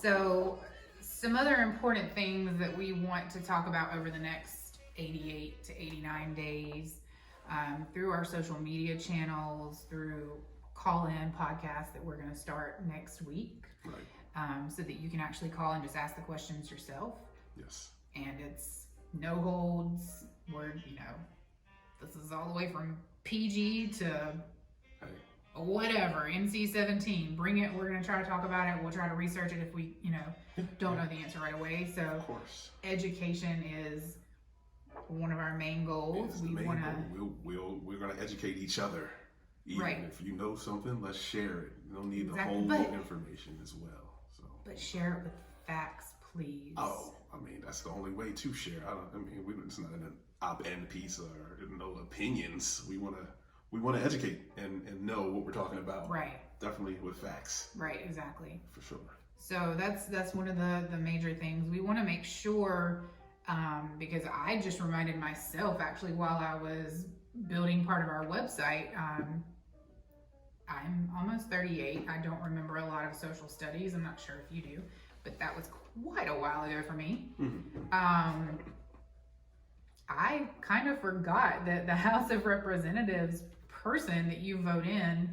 So some other important things that we want to talk about over the next 88 to 89 days through our social media channels, through call-in podcasts that we're going to start next week. Right. So that you can actually call and just ask the questions yourself. Yes. And it's no holds. This is all the way from PG to whatever, NC-17. Bring it. We're going to try to talk about it. We'll try to research it if we, don't know the answer right away. So of course, education is one of our main goals. We're going to educate each other. Even if you know something, let's share it. You don't need the whole information as well. So, but share it with facts, please. Oh, that's the only way to share. It's not an op-ed piece or no opinions. We want to educate and know what we're talking about. Right. Definitely with facts. Right. Exactly. For sure. So that's one of the major things we want to make sure. Because I just reminded myself actually while I was building part of our website. I'm almost 38. I don't remember a lot of social studies. I'm not sure if you do, but that was quite a while ago for me. Mm-hmm. I kind of forgot that the House of Representatives person that you vote in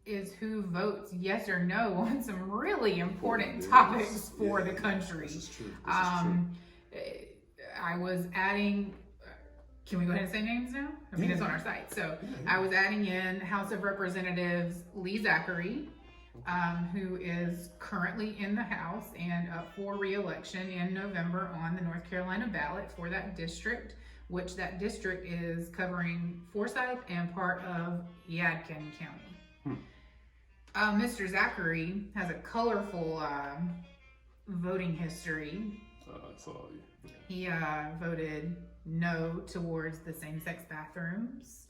is who votes yes or no on some really important topics for the country. This is true. I was adding, can we go ahead and say names now? It's on our site. So I was adding in House of Representatives Lee Zachary, who is currently in the House and up for re-election in November on the North Carolina ballot for that district, which that district is covering Forsyth and part of Yadkin County. Mr. Zachary has a colorful voting history. I saw you. He voted no towards the same-sex bathrooms.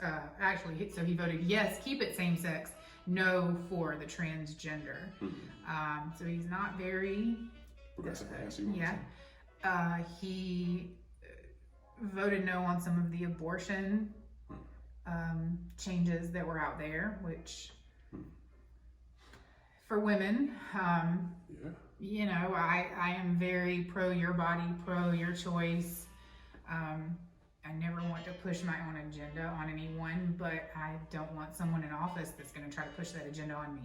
So he voted yes, keep it same-sex, no for the transgender. So he's not very progressive. He voted no on some of the abortion changes that were out there, which for women, I am very pro your body, pro your choice. I never want to push my own agenda on anyone, but I don't want someone in office that's going to try to push that agenda on me.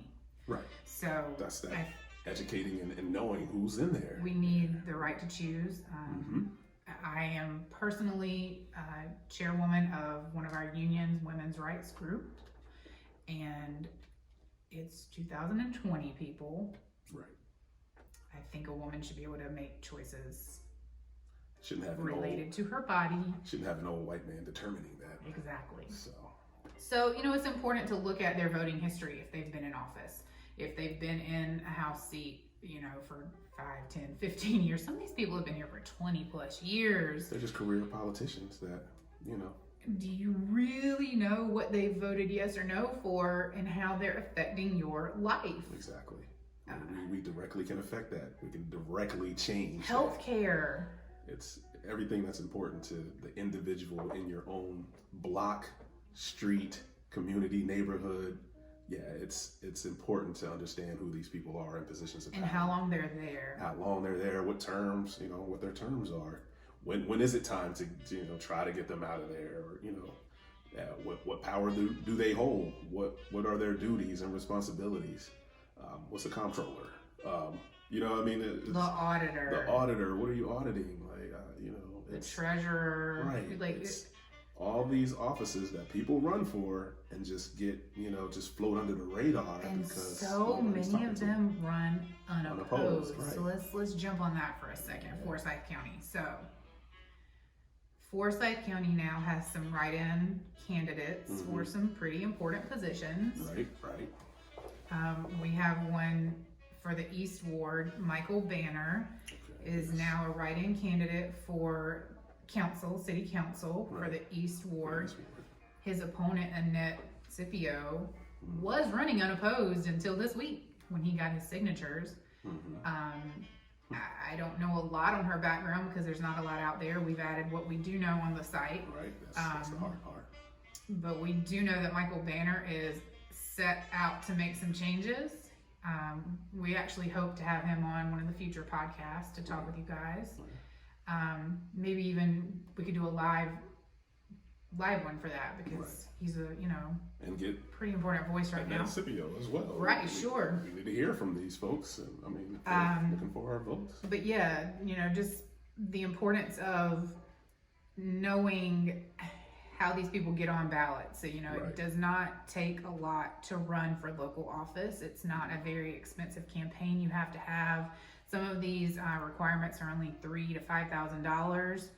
Right. So that's that educating and knowing who's in there. We need the right to choose. I am personally chairwoman of one of our union's women's rights group, and it's 2020, people. Right. I think a woman should be able to make choices related to her body. Shouldn't have an old white man determining that. Exactly. So it's important to look at their voting history if they've been in office, if they've been in a House seat, for 5, 10, 15 years. Some of these people have been here for 20 plus years. They're just career politicians that, Do you really know what they voted yes or no for and how they're affecting your life? Exactly. We directly can affect that. We can directly change healthcare. It's everything that's important to the individual in your own block, street, community, neighborhood. Yeah, it's important to understand who these people are in positions of power. And how long they're there. What terms, what their terms are. When is it time to try to get them out of there, or what power do they hold? What are their duties and responsibilities? What's a comptroller? The auditor. What are you auditing? The treasurer. Right. All these offices that people run for and just get, just float under the radar. And because so many of them run unopposed. Right. So let's jump on that for a second. Forsyth County. So Forsyth County now has some write-in candidates for some pretty important positions. Right. We have one for the East Ward. Michael Banner is now a write-in candidate for city council for the East Ward. His opponent, Annette Scipio, was running unopposed until this week when he got his signatures. I don't know a lot on her background because there's not a lot out there. We've added what we do know on the site. Right, that's the hard part. But we do know that Michael Banner is set out to make some changes. We actually hope to have him on one of the future podcasts to talk with you guys. Maybe even we could do a live one for that, because he's a, and get pretty important voice right now. Scipio as well. Right, sure. We need to hear from these folks. And, I mean, they're looking for our votes. But yeah, just the importance of knowing how these people get on ballots. So, it does not take a lot to run for local office. It's not a very expensive campaign you have to have. Some of these requirements are only $3,000 to $5,000.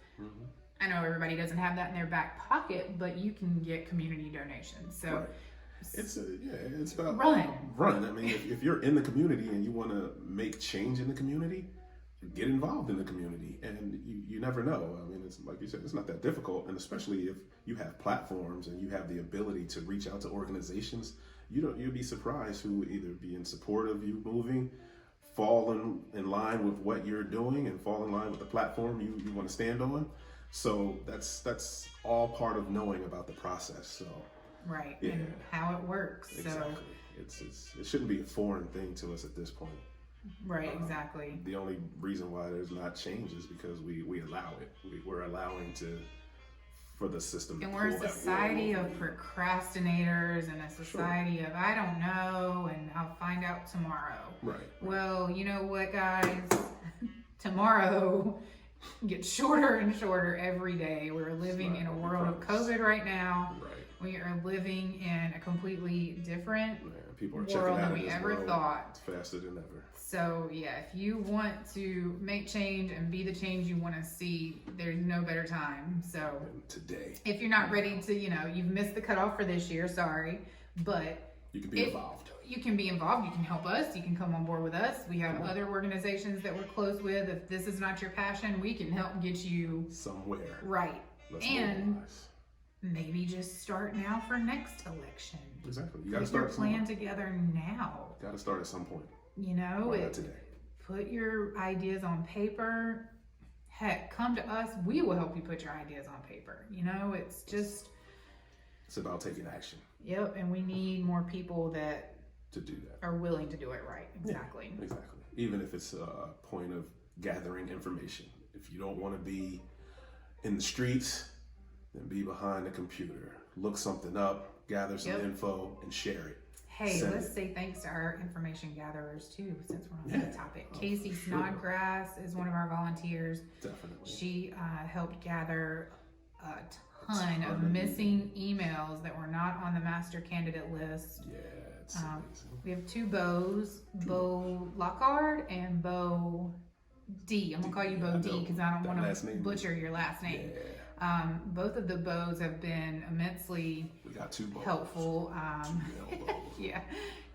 I know everybody doesn't have that in their back pocket, but you can get community donations. So it's about run. I mean, if you're in the community and you want to make change in the community, get involved in the community, and you never know. I mean, it's like you said, it's not that difficult, and especially if you have platforms and you have the ability to reach out to organizations, you'd be surprised who would either be in support of you moving, fall in line with what you're doing, and fall in line with the platform you want to stand on. So that's all part of knowing about the process. So and how it works. Exactly. So it shouldn't be a foreign thing to us at this point. Exactly. The only reason why there's not change is because we allow it. We're allowing for the system. And we're a society of procrastinators, and a society of I don't know, and I'll find out tomorrow. Right. Well, you know what, guys? Tomorrow gets shorter and shorter every day. We're living in a world of COVID right now. Right. We are living in a completely different people are world checking out than we ever thought. Faster than ever. So if you want to make change and be the change you want to see, there's no better time. So today, if you're not ready to, you've missed the cutoff for this year, sorry, but you can be involved. You can be involved. You can help us. You can come on board with us. We have other organizations that we're close with. If this is not your passion, we can help get you somewhere. Right. And maybe just start now for next election. Exactly. You got to start. Put your plan together now. Got to start at some point. Today. Put your ideas on paper. Heck, come to us. We will help you put your ideas on paper. It's about taking action. Yep, and we need more people that to do that are willing to do it right. Exactly. Yeah, exactly. Even if it's a point of gathering information. If you don't want to be in the streets, then be behind the computer. Look something up, gather some info, and share it. Hey, let's say thanks to our information gatherers too, since we're on that topic. Casey Snodgrass is one of our volunteers. Definitely. She helped gather a ton of missing emails that were not on the master candidate list. Yeah, it's we have two Bo's, Bo Lockhart and Bo D. I'm gonna call you Bo D because I don't want to butcher your last name. Yeah. Both of the Bo's have been immensely helpful. Yeah,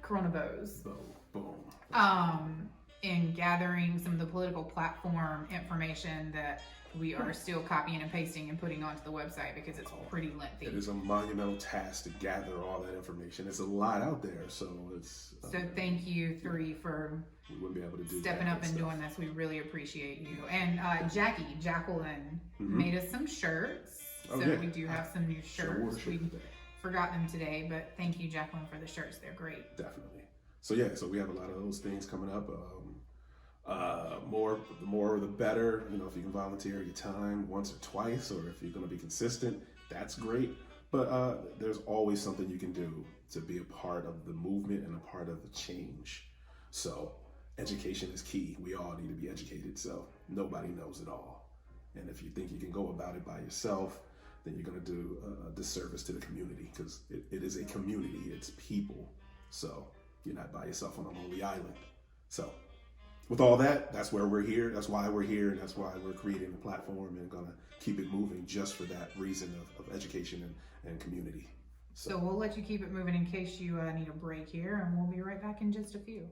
Corona Bo's. Boom. In gathering some of the political platform information that we are still copying and pasting and putting onto the website because it's pretty lengthy. It is a monumental task to gather all that information. It's a lot out there, so it's. So thank you three for we wouldn't be able to do stepping up and doing this. We really appreciate you. And Jacqueline made us some shirts. We do have some new shirts. We forgot them today, but thank you, Jacqueline, for the shirts. They're great. Definitely. So we have a lot of those things coming up. The more the better. If you can volunteer your time once or twice, or if you're going to be consistent, that's great. But there's always something you can do to be a part of the movement and a part of the change. So education is key. We all need to be educated. So nobody knows it all. And if you think you can go about it by yourself, then you're going to do a disservice to the community, because it is a community. It's people. So you're not by yourself on a lonely island. So with all that, that's where we're here. That's why we're here, and that's why we're creating a platform and going to keep it moving just for that reason of education and community. So we'll let you keep it moving in case you need a break here, and we'll be right back in just a few.